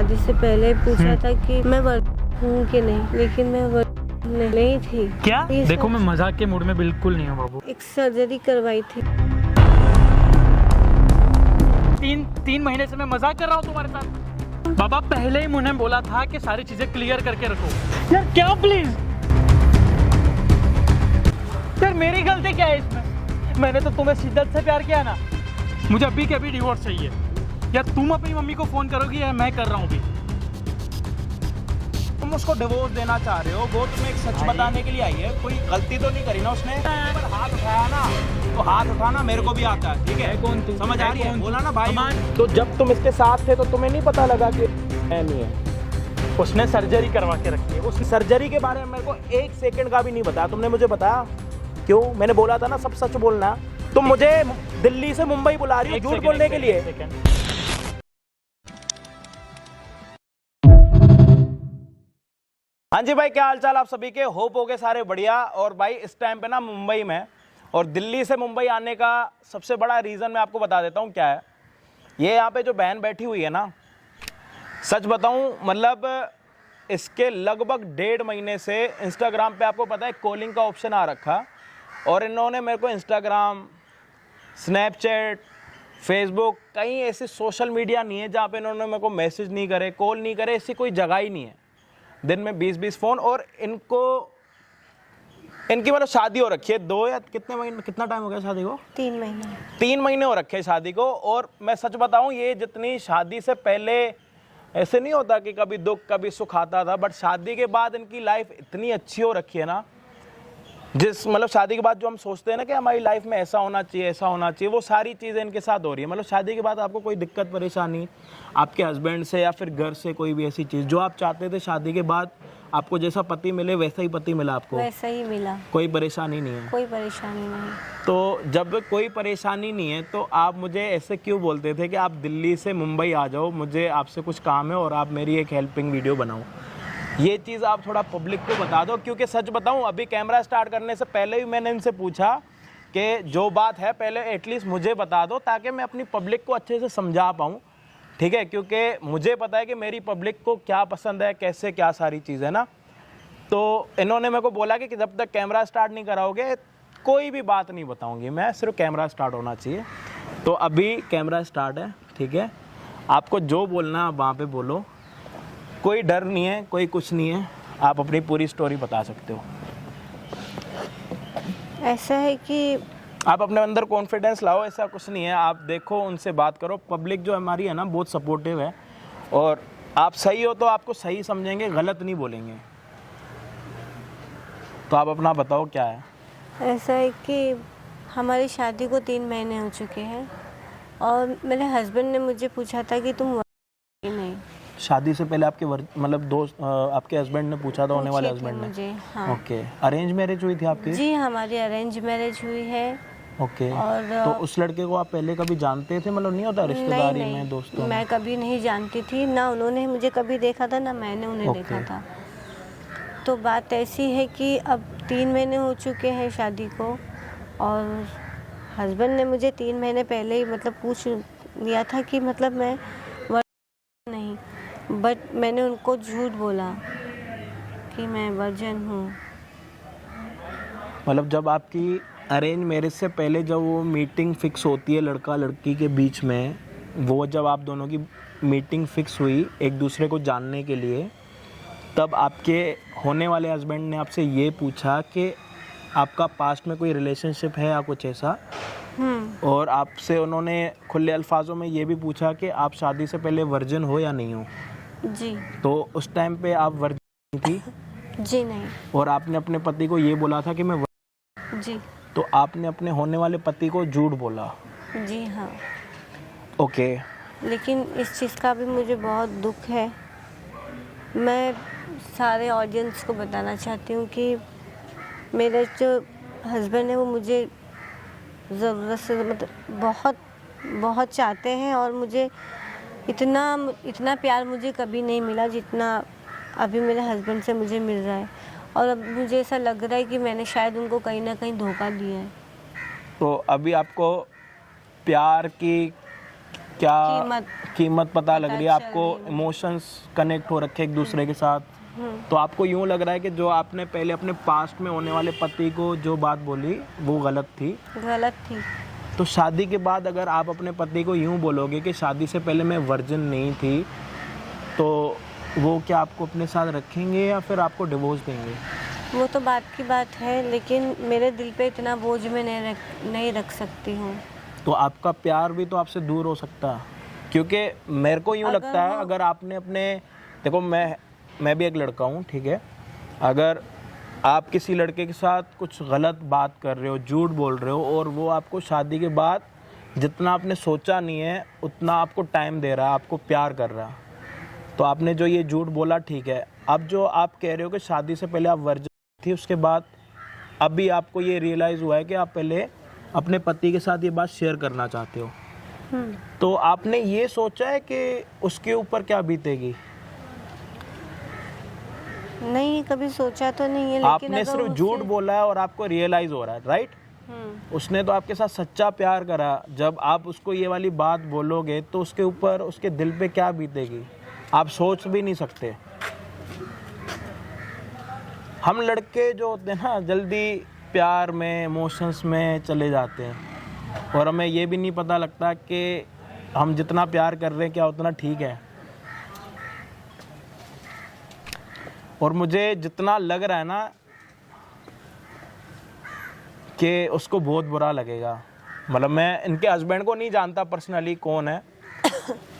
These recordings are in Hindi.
शादी से पहले पूछा था कि मैं हूँ कि नहीं, लेकिन मैं नहीं थी। क्या? देखो मैं मजाक के मूड में बिल्कुल नहीं हूँ बाबू। एक सर्जरी करवाई थी। तीन महीने से मैं मजाक कर रहा हूँ तुम्हारे साथ। बाबा पहले ही मुझे बोला था कि सारी चीजें क्लियर करके रखो। यार क्या प्लीज, यार मेरी गलती क्या है इसमें? मैंने तो तुम्हें शिद्दत से प्यार किया ना। मुझे अभी के अभी डिवोर्स चाहिए। या तुम अपनी मम्मी को फोन करोगी या मैं कर रहा हूँ अभी। तुम उसको डिवोर्स देना चाह रहे हो, वो तुम्हें एक सच बताने के लिए आई है। कोई गलती तो नहीं करी ना उसने? पर हाथ उठाया ना, तो हाथ उठाना मेरे को भी आता है, ठीक है? कौन तू? समझ आ रही है? बोला ना भाई। तो जब तुम इसके साथ थे तो तुम्हें नहीं पता लगा कि नहीं है? उसने सर्जरी करवा के रखी है। उस सर्जरी के बारे में मेरे को एक सेकंड का भी नहीं बताया तुमने मुझे। बताया क्यों? मैंने बोला था ना सब सच बोलना। तुम मुझे दिल्ली से मुंबई बुला रही हो झूठ बोलने के लिए। हाँ जी भाई, क्या हाल चाल आप सभी के? होप हो गए सारे बढ़िया। और भाई इस टाइम पे ना मुंबई में, और दिल्ली से मुंबई आने का सबसे बड़ा रीज़न मैं आपको बता देता हूँ क्या है। ये यहाँ पे जो बहन बैठी हुई है ना, सच बताऊँ मतलब इसके लगभग 1.5 महीने से इंस्टाग्राम पे आपको पता है कॉलिंग का ऑप्शन आ रखा, और इन्होंने मेरे को इंस्टाग्राम, स्नैपचैट, फेसबुक, कहीं ऐसी सोशल मीडिया नहीं है जहाँ पे इन्होंने मेरे को मैसेज नहीं करे, कॉल नहीं करे, ऐसी कोई जगह ही नहीं है। दिन में 20-20 फ़ोन। और इनकी मतलब शादी हो रखी है 2 या कितने महीने, कितना टाइम हो गया शादी को? 3 महीने हो रखे हैं शादी को। और मैं सच बताऊं, ये जितनी शादी से पहले ऐसे नहीं होता कि कभी दुख कभी सुख आता था, बट शादी के बाद इनकी लाइफ इतनी अच्छी हो रखी है ना, जिस मतलब शादी के बाद जो हम सोचते हैं ना कि हमारी लाइफ में ऐसा होना चाहिए, ऐसा होना चाहिए, वो सारी चीज़ें इनके साथ हो रही है। मतलब शादी के बाद आपको कोई दिक्कत परेशानी आपके हस्बैंड से या फिर घर से, कोई भी ऐसी चीज़ जो आप चाहते थे शादी के बाद आपको जैसा पति मिले वैसा ही पति मिला आपको? वैसा ही मिला। कोई परेशानी नहीं है? कोई परेशानी नहीं। तो जब कोई परेशानी नहीं है तो आप मुझे ऐसे क्यों बोलते थे कि आप दिल्ली से मुंबई आ जाओ, मुझे आपसे कुछ काम है और आप मेरी एक हेल्पिंग वीडियो बनाओ? ये चीज़ आप थोड़ा पब्लिक को बता दो, क्योंकि सच बताऊं अभी कैमरा स्टार्ट करने से पहले ही मैंने इनसे पूछा कि जो बात है पहले एटलीस्ट मुझे बता दो, ताकि मैं अपनी पब्लिक को अच्छे से समझा पाऊँ, ठीक है? क्योंकि मुझे पता है कि मेरी पब्लिक को क्या पसंद है, कैसे क्या सारी चीज़ है ना। तो इन्होंने मेरे को बोला कि जब तक कैमरा स्टार्ट नहीं कराओगे कोई भी बात नहीं बताऊँगी मैं, सिर्फ कैमरा स्टार्ट होना चाहिए। तो अभी कैमरा स्टार्ट है, ठीक है? आपको जो बोलना आप वहाँ पर बोलो, कोई डर नहीं है, कोई कुछ नहीं है, आप अपनी पूरी स्टोरी बता सकते हो। ऐसा है कि आप अपने अंदर कॉन्फिडेंस लाओ, ऐसा कुछ नहीं है। आप देखो, उनसे बात करो। पब्लिक जो हमारी है ना बहुत सपोर्टिव है, और आप सही हो तो आपको सही समझेंगे, गलत नहीं बोलेंगे। तो आप अपना बताओ क्या है। ऐसा है कि हमारी शादी को 3 महीने हो चुके हैं, और मेरे हस्बैंड ने मुझे पूछा था कि तुम नहीं। शादी से पहले आपके मतलब दोस्त, आपके हस्बैंड ने पूछा था, होने वाले हस्बैंड ने? मुझे, हाँ। ओके, अरेंज मैरिज हुई थी आपकी? जी, हमारी अरेंज मैरिज हुई है। ओके। और तो उस लड़के को आप पहले कभी जानते थे? मतलब नहीं होता रिश्तेदारी में, दोस्तों? मैं कभी नहीं जानती थी, ना उन्होंने मुझे कभी देखा था, ना मैंने उन्हें देखा था। तो बात ऐसी है कि अब 3 महीने हो चुके हैं शादी को, और हस्बैंड ने मुझे 3 महीने पहले ही मतलब पूछ लिया था कि मतलब मैं नहीं, बट मैंने उनको झूठ बोला कि मैं वर्जिन हूँ। मतलब जब आपकी अरेंज मैरिज से पहले जब वो मीटिंग फिक्स होती है लड़का लड़की के बीच में, वो जब आप दोनों की मीटिंग फिक्स हुई एक दूसरे को जानने के लिए, तब आपके होने वाले हस्बैंड ने आपसे ये पूछा कि आपका पास्ट में कोई रिलेशनशिप है या कुछ ऐसा? और आपसे उन्होंने खुले अल्फाजों में ये भी पूछा कि आप शादी से पहले वर्जिन हो या नहीं हो? जी। तो उस टाइम पे आप वर्जिन थी? जी नहीं। और आपने अपने पति को ये बोला था कि मैं जी। तो आपने अपने होने वाले पति को झूठ बोला? जी हाँ। ओके। लेकिन इस चीज़ का भी मुझे बहुत दुख है। मैं सारे ऑडियंस को बताना चाहती हूँ कि मेरे जो हस्बैंड है वो मुझे ज़रूरत से मतलब बहुत बहुत चाहते हैं, और मुझे इतना प्यार मुझे कभी नहीं मिला जितना अभी मेरे हस्बैंड से मुझे मिल रहा है। और अब मुझे ऐसा लग रहा है कि मैंने शायद उनको कहीं ना कहीं धोखा दिया है। तो अभी आपको प्यार की क्या कीमत कीमत पता लग रही है चल आपको, रही है। इमोशंस कनेक्ट हो रखे एक दूसरे के साथ। तो आपको यूं लग रहा है कि जो आपने पहले अपने पास्ट में होने वाले पति को जो बात बोली वो गलत थी। गलत थी। तो शादी के बाद अगर आप अपने पति को यूं बोलोगे कि शादी से पहले मैं वर्जिन नहीं थी, तो वो क्या आपको अपने साथ रखेंगे या फिर आपको डिवोर्स देंगे? वो तो बात की बात है, लेकिन मेरे दिल पे इतना बोझ मैं नहीं रख सकती हूँ। तो आपका प्यार भी तो आपसे दूर हो सकता है, क्योंकि मेरे को यूँ लगता है अगर आपने अपने, देखो मैं भी एक लड़का हूँ, ठीक है, अगर आप किसी लड़के के साथ कुछ गलत बात कर रहे हो, झूठ बोल रहे हो, और वो आपको शादी के बाद जितना आपने सोचा नहीं है उतना आपको टाइम दे रहा है, आपको प्यार कर रहा है, तो आपने जो ये झूठ बोला ठीक है। अब जो आप कह रहे हो कि शादी से पहले आप वर्जिन थी, उसके बाद अभी आपको ये रियलाइज़ हुआ है कि आप पहले अपने पति के साथ ये बात शेयर करना चाहते हो, तो आपने ये सोचा है कि उसके ऊपर क्या बीतेगी? नहीं, कभी सोचा तो नहीं है, लेकिन आपने अगर सिर्फ झूठ बोला है और आपको रियलाइज हो रहा है, राइट? उसने तो आपके साथ सच्चा प्यार करा, जब आप उसको ये वाली बात बोलोगे तो उसके ऊपर, उसके दिल पे क्या बीतेगी आप सोच भी नहीं सकते। हम लड़के जो होते हैं ना, जल्दी प्यार में, इमोशंस में चले जाते हैं, और हमें ये भी नहीं पता लगता कि हम जितना प्यार कर रहे हैं क्या उतना ठीक है। और मुझे जितना लग रहा है ना कि उसको बहुत बुरा लगेगा, मतलब मैं इनके हस्बैंड को नहीं जानता पर्सनली कौन है,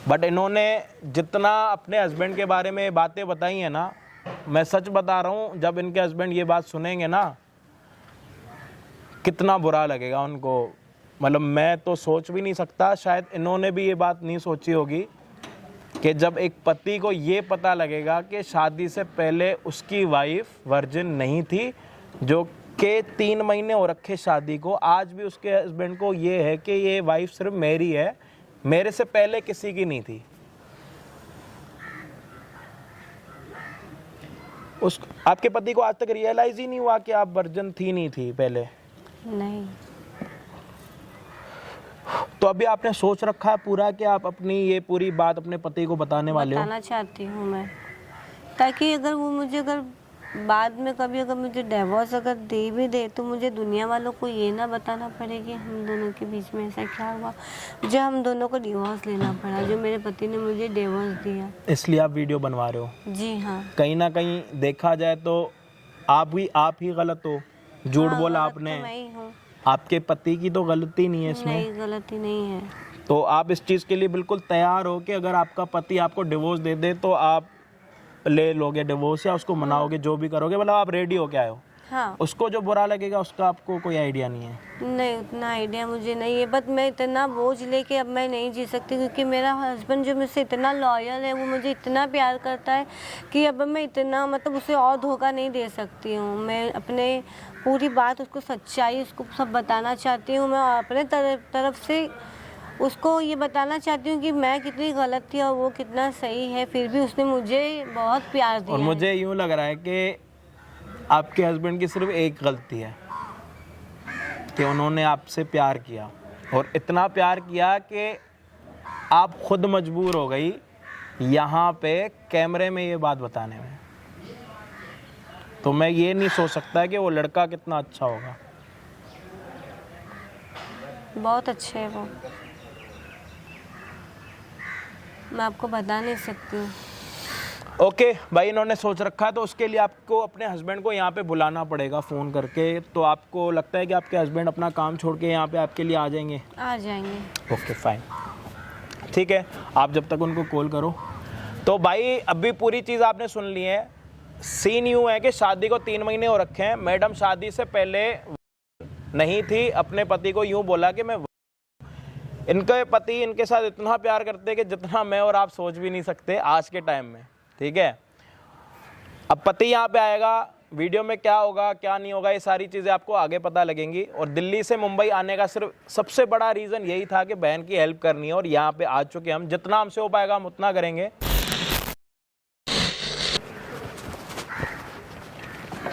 बट इन्होंने जितना अपने हस्बैंड के बारे में बातें बताई हैं ना, मैं सच बता रहा हूँ, जब इनके हस्बैंड ये बात सुनेंगे ना कितना बुरा लगेगा उनको। मतलब मैं तो सोच भी नहीं सकता, शायद इन्होंने भी ये बात नहीं सोची होगी कि जब एक पति को ये पता लगेगा कि शादी से पहले उसकी वाइफ वर्जिन नहीं थी, जो कि 3 महीने हो रखे शादी को, आज भी उसके हस्बैंड को ये है कि ये वाइफ सिर्फ मेरी है, मेरे से पहले किसी की नहीं थी। उस आपके पति को आज तक रियलाइज ही नहीं हुआ कि आप वर्जिन थी नहीं थी पहले? नहीं। तो अभी आपने सोच रखा है पूरा कि आप अपनी ये पूरी बात अपने पति को बताने वाले हो? बताना चाहती हूँ मैं, ताकि अगर वो मुझे, अगर बाद में कभी अगर मुझे डिवोर्स अगर दे भी दे, तो मुझे दुनिया वालों को ये ना बताना पड़े कि हम दोनों के बीच में ऐसा क्या हुआ, जो हम दोनों को डिवोर्स लेना पड़ा, जो मेरे पति ने मुझे डिवोर्स दिया। इसलिए आप वीडियो बनवा रहे हो? जी हाँ। कहीं ना कहीं देखा जाए तो आप ही गलत हो, झूठ बोला गलत आपने, तो मैं ही हूँ। आपके पति की तो गलती नहीं है इसमें। नहीं, गलती नहीं है। तो आप इस चीज़ के लिए बिल्कुल तैयार हो कि अगर आपका पति आपको डिवोर्स दे दे तो आप ले लोगे डिवोर्स, या उसको मनाओगे, जो भी करोगे, मतलब आप रेडी हो के आए हो? हाँ। उसको जो बुरा लगेगा उसका आपको कोई आइडिया नहीं है? नहीं, उतना आइडिया मुझे नहीं है, बट मैं इतना बोझ लेके अब मैं नहीं जी सकती, क्योंकि मेरा हस्बैंड जो मुझसे इतना लॉयल है, वो मुझे इतना प्यार करता है कि अब मैं इतना, मतलब उसे और धोखा नहीं दे सकती हूँ। मैं अपने पूरी बात, उसको सच्चाई, उसको सब बताना चाहती हूँ। मैं अपने तरफ से उसको ये बताना चाहती हूँ कि मैं कितनी गलत थी और वो कितना सही है, फिर भी उसने मुझे बहुत प्यार दिया। और मुझे यूँ लग रहा है कि आपके हस्बैंड की सिर्फ एक गलती है कि उन्होंने आपसे प्यार किया, और इतना प्यार किया कि आप खुद मजबूर हो गई यहाँ पे कैमरे में ये बात बताने में। तो मैं ये नहीं सोच सकता कि वो लड़का कितना अच्छा होगा। बहुत अच्छे है वो, मैं आपको बता नहीं सकती हूँ। ओके भाई, इन्होंने सोच रखा है, तो उसके लिए आपको अपने हस्बैंड को यहाँ पे बुलाना पड़ेगा फ़ोन करके। तो आपको लगता है कि आपके हस्बैंड अपना काम छोड़ के यहाँ पे आपके लिए आ जाएंगे? आ जाएंगे। ओके फाइन, ठीक है, आप जब तक उनको कॉल करो। तो भाई अभी पूरी चीज़ आपने सुन ली है। सीन यूँ है कि शादी को 3 महीने हो रखे हैं, मैडम शादी से पहले नहीं थी, अपने पति को यूँ बोला कि मैं, इनके पति इनके साथ इतना प्यार करते हैं कि जितना मैं और आप सोच भी नहीं सकते आज के टाइम में, ठीक है। अब पति यहाँ पे आएगा, वीडियो में क्या होगा क्या नहीं होगा ये सारी चीज़ें आपको आगे पता लगेंगी। और दिल्ली से मुंबई आने का सिर्फ सबसे बड़ा रीज़न यही था कि बहन की हेल्प करनी है, और यहाँ पे आ चुके हम, जितना हमसे हो पाएगा हम उतना करेंगे।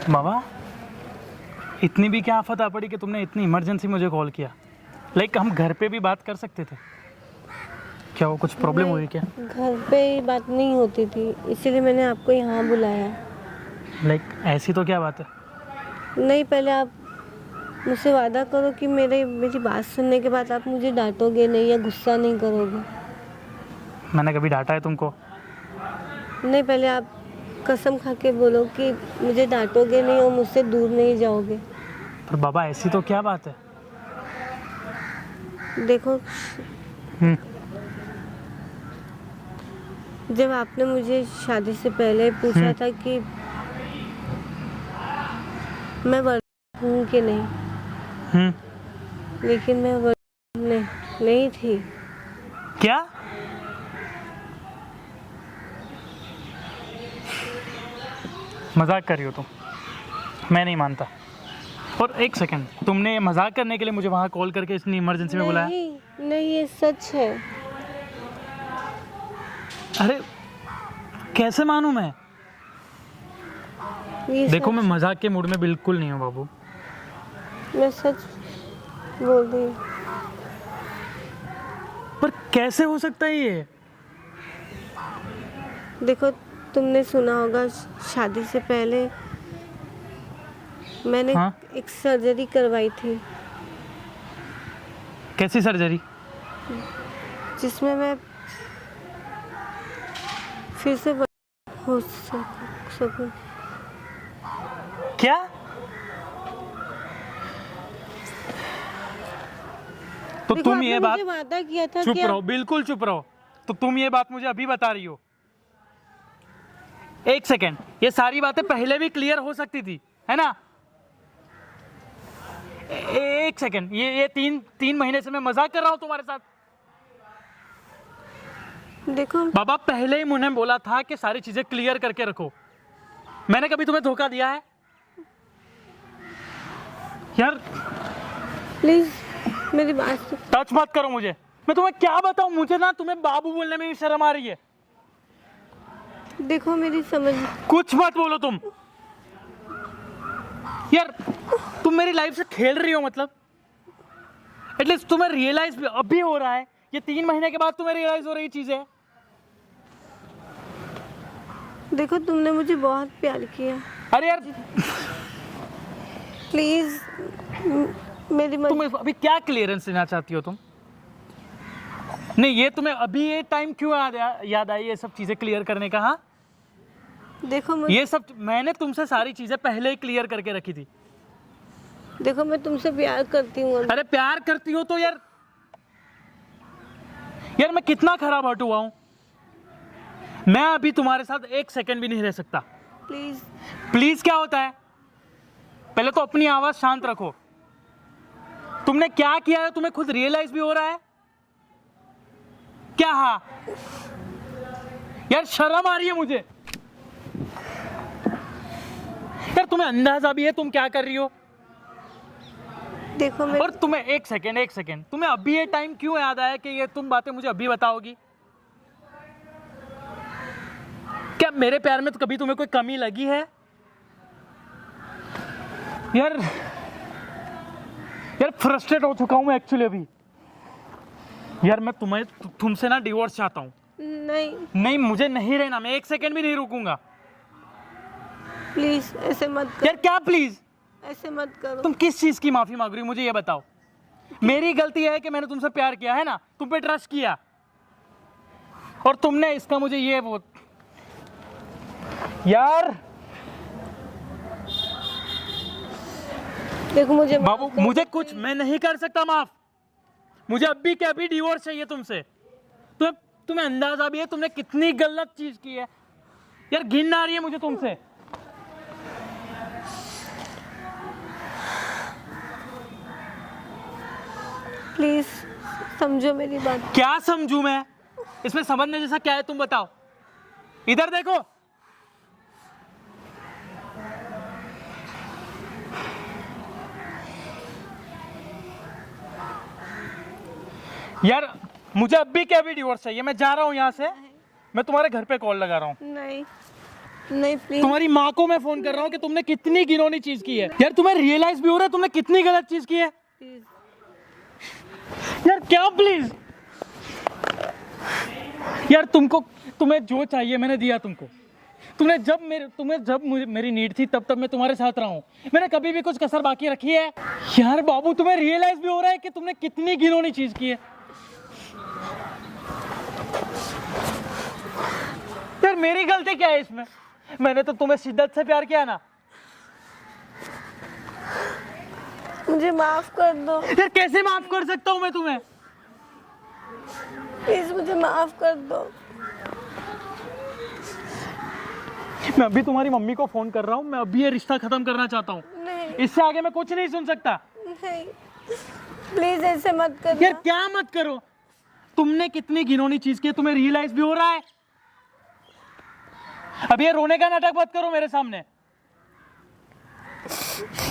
बाबा, इतनी भी क्या आफत आ पड़ी कि तुमने इतनी इमरजेंसी मुझे कॉल किया? लाइक हम घर पे भी बात कर सकते थे, क्या वो कुछ प्रॉब्लम हुई क्या? घर पे ही बात नहीं होती थी, इसीलिए मैंने आपको यहाँ बुलाया। लाइक ऐसी तो क्या बात है? नहीं, पहले आप मुझसे वादा करो कि मेरी बात सुनने के बाद आप मुझे डांटोगे नहीं या गुस्सा नहीं करोगे। मैंने कभी डांटा है तुमको? नहीं, पहले आप कसम खा के बोलो कि मुझे डांटोगे नहीं और मुझसे दूर नहीं जाओगे। पर बाबा ऐसी तो क्या बात है? देखो, हम्म, जब आपने मुझे शादी से पहले पूछा था कि मैं वर्जिन हूँ कि नहीं, लेकिन मैं वर्जिन नहीं थी। क्या? मजाक कर रही हो तुम? मैं नहीं मानता। और एक सेकंड, तुमने मजाक करने के लिए मुझे वहाँ कॉल करके इतनी इमरजेंसी में बुलाया? नहीं, ये सच है। अरे कैसे मानूं मैं? ये देखो सच, मैं मजाक के मूड में बिल्कुल नहीं हूँ बाबू। मैं सच बोल रही हूँ। पर कैसे हो सकता है ये? देखो, तुमने सुना होगा शादी से पहले मैंने हाँ? एक सर्जरी करवाई थी कैसी सर्जरी? जिसमें मैं फिर से हो सकूं। क्या? तो देखो, तुम आपने ये बात, मुझे वादा किया था चुप कि रहो, बिल्कुल चुप रहो। तो तुम ये बात मुझे अभी बता रही हो? एक सेकेंड, ये सारी बातें पहले भी क्लियर हो सकती थी, है ना? एक सेकेंड, ये तीन महीने से मैं मजाक कर रहा हूं तुम्हारे साथ। देखो, बाबा पहले ही मुझे बोला था कि सारी चीजें क्लियर करके रखो। मैंने कभी तुम्हें धोखा दिया है? यार प्लीज मेरी बात सुन। टच मत करो मुझे। मैं तुम्हें क्या बताऊं, मुझे ना तुम्हें बाबू बोलने में भी शर्म आ रही है। देखो, मेरी समझ। कुछ मत बोलो तुम। यार तुम मेरी लाइफ से खेल रही हो, मतलब एटलीस्ट तुम्हें रियलाइज अभी हो रहा है। ये 3 महीने के बाद तुम्हें रियलाइज हो रही चीजें। देखो, तुमने मुझे बहुत प्यार किया। अरे यार प्लीज मेरी तुम अभी क्या क्लियरेंस लेना चाहती हो तुम? नहीं, ये तुम्हें अभी ये टाइम क्यों याद आई ये सब चीजें क्लियर करने का? हाँ, देखो, ये सब मैंने तुमसे सारी चीजें पहले ही क्लियर करके रखी थी। देखो, मैं तुमसे प्यार करती हूँ। अरे प्यार करती हो तो यार मैं कितना खराब हर्ट हुआ हूं। मैं अभी तुम्हारे साथ 1 सेकंड भी नहीं रह सकता। प्लीज। प्लीज क्या होता है? पहले तो अपनी आवाज शांत रखो। तुमने क्या किया है तुम्हें खुद रियलाइज भी हो रहा है क्या? हाँ यार, शर्म आ रही है मुझे। यार तुम्हें अंदाजा भी है तुम क्या कर रही हो? देखो, और तुम्हें एक सेकेंड, तुम्हें अभी ये टाइम क्यों याद आया कि ये तुम बातें मुझे अभी बताओगी? क्या मेरे प्यार में तो कभी तुम्हें कोई कमी लगी है? यार फ्रस्ट्रेट हो चुका हूं मैं एक्चुअली अभी। यार मैं तुमसे ना डिवोर्स चाहता हूं। नहीं, मुझे नहीं रहना। मैं 1 सेकेंड भी नहीं रुकूंगा। प्लीज ऐसे मत करो। यार क्या प्लीज? ऐसे मत करो। तुम किस चीज की माफी मांग रही हो मुझे ये बताओ। मेरी गलती है कि मैंने तुमसे प्यार किया है ना, तुम पे ट्रस्ट किया, और तुमने इसका मुझे ये वो। यार देखो, मुझे बाबू मुझे कुछ मैं नहीं कर सकता माफ। मुझे अभी के अभी डिवोर्स चाहिए तुमसे। तुम्हें अंदाजा भी है तुमने कितनी गलत चीज की है। यार घिन आ रही है मुझे तुमसे। प्लीज समझो मेरी बात। क्या समझू मैं? इसमें समझने जैसा क्या है तुम बताओ। इधर देखो। यार मुझे अभी के अभी डिवोर्स चाहिए। मैं जा रहा हूँ यहाँ से। मैं तुम्हारे घर पे कॉल लगा रहा हूँ। नहीं प्लीज। तुम्हारी माँ को मैं फोन कर रहा हूँ कि तुमने कितनी घिनौनी चीज की है। यार तुम्हें रियलाइज भी हो रहा है तुमने कितनी गलत चीज की है? प्लीज। यार क्या प्लीज? यार तुम्हें जो चाहिए मैंने दिया तुमको। तुम्हें जब मुझे मेरी नीड थी तब मैं तुम्हारे साथ रहा हूँ। मैंने कभी भी कुछ कसर बाकी रखी है? यार बाबू तुम्हें रियलाइज भी हो रहा है कि तुमने कितनी घिनौनी चीज की है? यार मेरी गलती क्या है इसमें? मैंने तो तुम्हें शिद्दत से प्यार किया ना। मुझे माफ कर दो। यार कैसे माफ कर सकता हूँ मैं तुम्हें? प्लीज मुझे माफ कर दो। मैं अभी तुम्हारी मम्मी को फोन कर रहा हूँ। मैं अभी ये रिश्ता खत्म करना चाहता हूँ। नहीं इससे आगे मैं कुछ नहीं सुन सकता। नहीं, प्लीज ऐसे मत करना। यार क्या मत करो? तुमने कितनी घिनौनी चीज की है तुम्हें रियलाइज भी हो रहा है? अब ये रोने का नाटक मत करो मेरे सामने।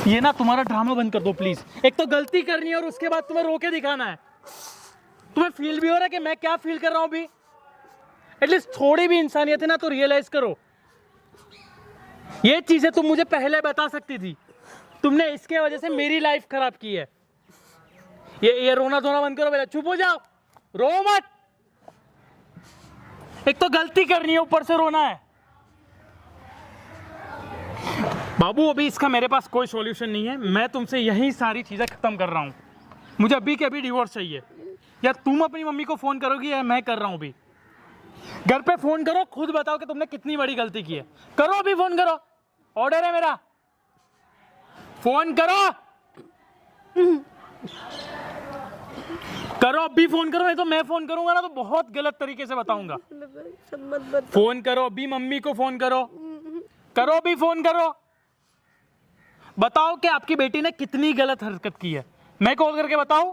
ये ना तुम्हारा ड्रामा बंद कर दो प्लीज। एक तो गलती करनी है और उसके बाद तुम्हें रो के दिखाना है। तुम्हें फील भी हो रहा है कि मैं क्या फील कर रहा हूं अभी? एटलीस्ट थोड़ी भी इंसानियत है ना तो रियलाइज करो। ये चीजें तुम मुझे पहले बता सकती थी। तुमने इसके वजह से मेरी लाइफ खराब की है। ये रोना धोना बंद करो। चुप हो जाओ, रो मत। एक तो गलती करनी है ऊपर से रोना है। बाबू अभी इसका मेरे पास कोई सॉल्यूशन नहीं है। मैं तुमसे यही सारी चीजें खत्म कर रहा हूं। मुझे अभी के अभी डिवोर्स चाहिए। या तुम अपनी मम्मी को फोन करोगी या मैं कर रहा हूं अभी। घर पे फोन करो, खुद बताओ कि तुमने कितनी बड़ी गलती की है। करो अभी, फोन करो, ऑर्डर है मेरा। फोन करो, करो अभी, फोन करो। नहीं तो मैं फोन करूंगा ना तो बहुत गलत तरीके से बताऊंगा। फोन करो अभी, मम्मी को फोन करो। करो अभी, फोन करो। बताओ कि आपकी बेटी ने कितनी गलत हरकत की है। मैं कॉल करके बताऊं?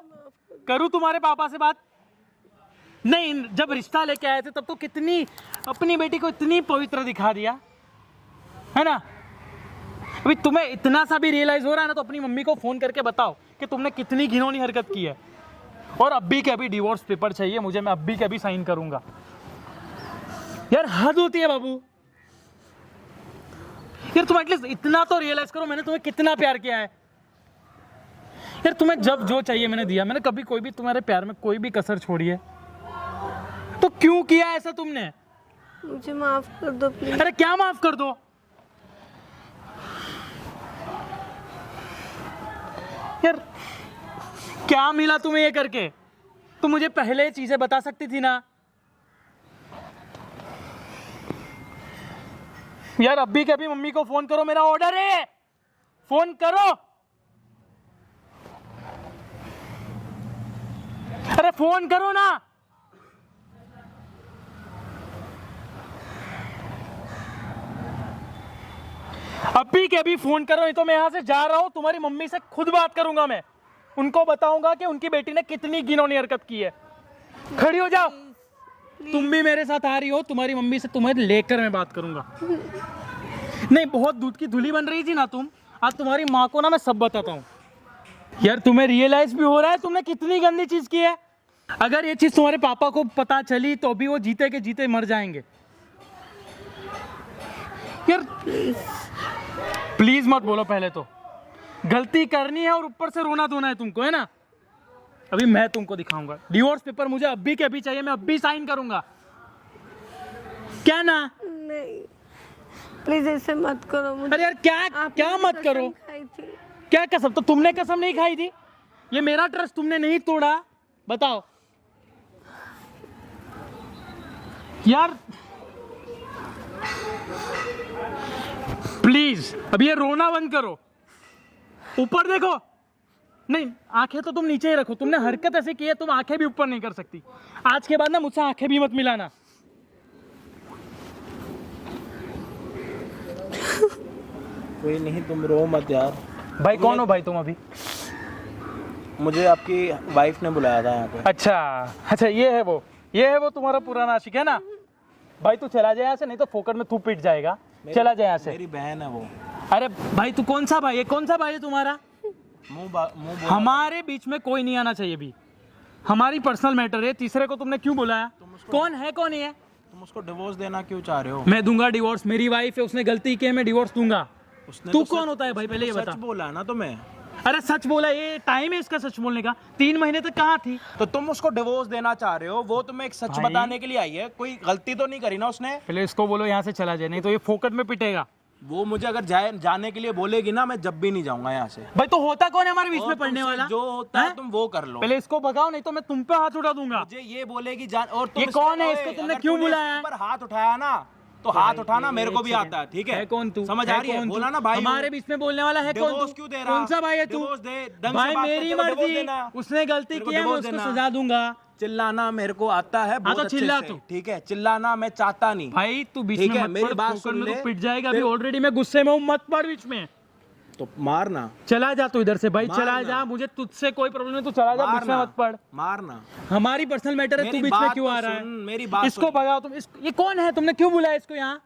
करूं तुम्हारे पापा से बात? नहीं, जब रिश्ता लेके आए थे तब तो कितनी अपनी बेटी को इतनी पवित्र दिखा दिया है ना। अभी तुम्हें इतना सा भी रियलाइज हो रहा है ना तो अपनी मम्मी को फोन करके बताओ कि तुमने कितनी घिनौनी हरकत की है। और अभी के अभी डिवोर्स पेपर चाहिए मुझे। मैं अभी के अभी साइन करूंगा। यार हद होती है बाबू। यार तुम एटलीस्ट इतना तो रियलाइज करो मैंने तुम्हें कितना प्यार किया है। यार तुम्हें जब जो चाहिए मैंने दिया। मैंने कभी कोई भी तुम्हारे प्यार में कोई भी कसर छोड़ी है? तो क्यों किया ऐसा तुमने? मुझे माफ कर दो प्लीज। अरे क्या माफ कर दो? यार क्या मिला तुम्हें ये करके? तुम मुझे पहले चीजें बता सकती थी ना। यार अभी के अभी मम्मी को फोन करो, मेरा ऑर्डर है। फोन करो। अरे फोन करो ना। अभी के अभी फोन करो, नहीं तो मैं यहां से जा रहा हूं। तुम्हारी मम्मी से खुद बात करूंगा। मैं उनको बताऊंगा कि उनकी बेटी ने कितनी घिनौनी हरकत की है। खड़ी हो जाओ। तुम भी मेरे साथ आ रही हो। तुम्हारी मम्मी से तुम्हें लेकर मैं बात करूंगा। नहीं, बहुत दूध की धुली बन रही थी ना तुम। आज तुम्हारी माँ को ना मैं सब बताता हूँ। यार तुम्हें रियलाइज भी हो रहा है तुमने कितनी गंदी चीज की है? अगर ये चीज तुम्हारे पापा को पता चली तो भी वो जीते के जीते मर जाएंगे। यार प्लीज मत बोलो। पहले तो गलती करनी है और ऊपर से रोना धोना है तुमको, है ना। अभी मैं तुमको दिखाऊंगा। डिवोर्स पेपर मुझे अभी के अभी चाहिए। मैं अभी साइन करूंगा। क्या ना? नहीं प्लीज ऐसे मत करो मुझे। अरे यार क्या मत करो? क्या कसम? तो तुमने कसम नहीं खाई थी? ये मेरा ट्रस्ट तुमने नहीं तोड़ा? बताओ यार। प्लीज अब ये रोना बंद करो। ऊपर देखो। नहीं, आंखें तो तुम नीचे ही रखो। तुमने हरकत ऐसे की है, तुम आंखें भी ऊपर नहीं कर सकती। आज के बाद ना मुझसे आंखें भी मत मिलाना। कोई नहीं, तुम रो मत यार। भाई कौन हो भाई तुम? अभी मुझे आपकी वाइफ ने बुलाया था यहाँ पे। अच्छा, ये है वो तुम्हारा पुराना आशिक, है ना। भाई तू चला जाए यहाँ से, नहीं तो फोकट में तू पिट जाएगा। चला जाए यहाँ से। मेरी बहन है वो। अरे भाई तू कौन सा भाई है? कौन सा भाई है तुम्हारा? हमारे बीच में कोई नहीं आना चाहिए भी। हमारी पर्सनल मैटर है। तीसरे को तुमने क्यों बुलाया? कौन है कौन ही है? तुम उसको डिवोर्स देना क्यों चाह रहे हो? मैं दूंगा डिवोर्स। मेरी वाइफ है, उसने गलती की है, मैं डिवोर्स दूंगा। उसने तू तो कौन होता है भाई? पहले ये बता। सच बोला ना तुम्हें। अरे सच बोला, ये टाइम है इसका सच बोलने का। 3 महीने तक कहाँ थी? तो तुम उसको डिवोर्स देना चाह रहे हो, वो तुम्हें एक सच भाई। बताने के लिए आई है, कोई गलती तो नहीं करी ना उसने? पहले इसको बोलो यहाँ से चला जाए, नहीं तो ये फोकट में पिटेगा। वो मुझे अगर जाने के लिए बोलेगी ना, मैं जब भी नहीं जाऊंगा यहाँ से। भाई तो होता कौन है हमारे बीच और में पढ़ने तुमसे वाला? जो होता है हैं? तुम वो कर लो। पहले इसको भगाओ, नहीं तो मैं तुम पे हाथ उठा दूंगा। मुझे ये बोलेगी जान, और तुम ये कौन है? ओए, इसको तुमने अगर क्यों तूने बुलाया है? इसके ऊपर हाथ उठाया ना, तो हाथ उठाना मेरे को भी एक आता है, ठीक है? कौन तू? समझ आ रही है? कौन तू? बोला ना भाई, हमारे बीच में बोलने वाला है कौन? डिवोर्स तू क्यों दे रहा? कौन सा भाई है तू? डिवोर्स दे, ढंग से भाई बात मेरी करके डिवोर्स मर्जी, देना। उसने गलती तेरे को की है, मैं डिवोर्स उसको देना। सजा दूंगा। चिल्लाना मेरे को आता है बहुत तो अच्छे चिल्ला से, तू। ठीक है? चिल्लाना मैं चाहता नहीं। भाई तू बीच ठीक में है, मत मेरी पड़, बात फोकट सुन में ले। तो पिट जाएगा अभी। ऑलरेडी मैं गुस्से में हूँ, मत पड़ बीच में। तो मारना, चला जा तू इधर से भाई, चला मारना। जा, मुझे तुझसे कोई प्रॉब्लम नहीं, तू चला जा, बीच में मारना, मत पड़। मारना। हमारी पर्सनल मैटर है, तू मेरी बीच में बात क्यों तो आ रहा सुन, है? मेरी बात इसको सुन। भगाओ तुम। ये कौन है? तुमने क्यों बुलाया इसको यहाँ?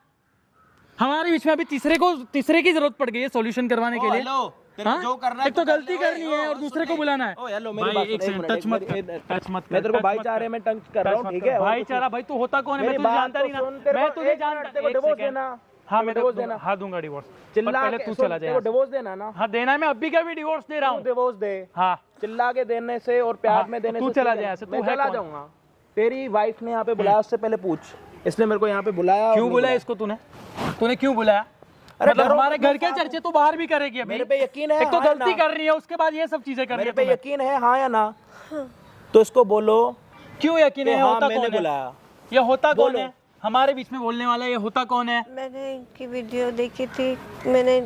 हमारे बीच में अभी तीसरे की जरूरत पड़ गई है सॉल्यूशन करवाने के लिए। हेलो, तेरे को हाँ? जो करना है एक तो तू कर गलती ले। करनी है और ओ, दूसरे सुन को ले। बुलाना है। ओ हेलो, मेरी भाई बात एक सुन, सेकंड, एक टच मत मिनट, कर, टच मत कर। मैं तेरे को टच मत भाईचारे कर। में टच कर रहा टच हूँ, मत ठीक कर। है? भाईचारा भाई, तू होता कौन है? मैं मेरी तुझे बात जानता तो नहीं ना। सुन, तेरे मैं को तुझे एक जानता। मिनट, तेरे को एक डिवोर्स सेकंड। देना। हाँ मैं डिवोर्स देना। हाँ दूंगा डिवोर्स। चिल्ला पहले के तू सुन, चला तेरे जा। को डिवोर्स देना ना? हाँ देना है, मैं अभी का भी डिवोर्स दे रहा तू हूँ। डिवोर्स दे। हाँ चिल्ला के देने से और प्यार हाँ, में देने तू से चला ठीक जा है? यहाँ से, तू मैं है चला कौन? जाऊंगा। तेरी वाइफ ने यहाँ पे बुलाया, उससे पहले पूछ, इसने मेरे को यहाँ पे बुलाया और क्यों नहीं बुलाया इसको तूने क्यों बुलाया? अरे मतलब डरो हमारे मत, घर मैं के साथ चर्चे तो बाहर भी करेगी अभी। मेरे पे यकीन है? एक तो हाँ या गलती ना? कर रही है, उसके बाद ये सब चीजें कर रही मेरे है पे तुम्हें। यकीन है, हाँ या ना? तो इसको बोलो क्यों यकीन कि है? हाँ होता मैंने कौन है? बुलाया। ये होता कौन बोलो। है? हमारे बीच में बोलने वाला ये होता कौन है? मैंने इनकी वीडियो देखी थी, मैंने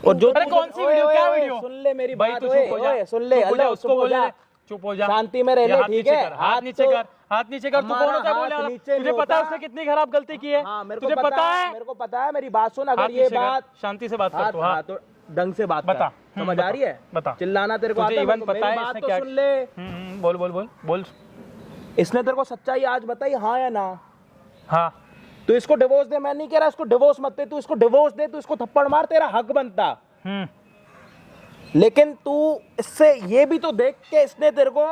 और जो अरे कौन सी वीडियो? क्या वीडियो? सुन ले मेरी भाई बात, तू ओए, चुप हो जा, ओए, सुन ले, चुप हो जा, हेलो, उसको चुप हो बोलने जा। दे, चुप हो जा, शांति में रह ये ले, हाथ ठीक नीचे है? कर, हाथ नीचे कर, हाथ नीचे कर। तू हमारा कौन होता है हाथ बोलने वाला? नीचे तुझे नहीं पता है होता। उसने कितनी खराब गलती की है? हाँ, मेरे को तुझे पता है? मेरे को पता है। मेरी बात सुन, हाथ अगर ये नीचे कर, बात शांति से बात कर हाथ तू। हाँ तो ढंग से बात बता। कर। समझ आ रही है? बता। चिल्लाना तेरे को तुझे आता है? even मेरे को- पता है मेरी बात इसने तो क्या- सुन ले। बोल बोल बोल बोल। इसने तेरे को सच्चाई आज बताई, हाँ या ना? हाँ तू इसको डिवोर्स दे, मैं नहीं कह रहा इसको डिवोर्स मत दे, तू इसको डिवोर्स दे, तू इसको थप्पड़ मार, तेरा हक बनता। लेकिन तू इससे ये भी तो देख के इसने तेरे को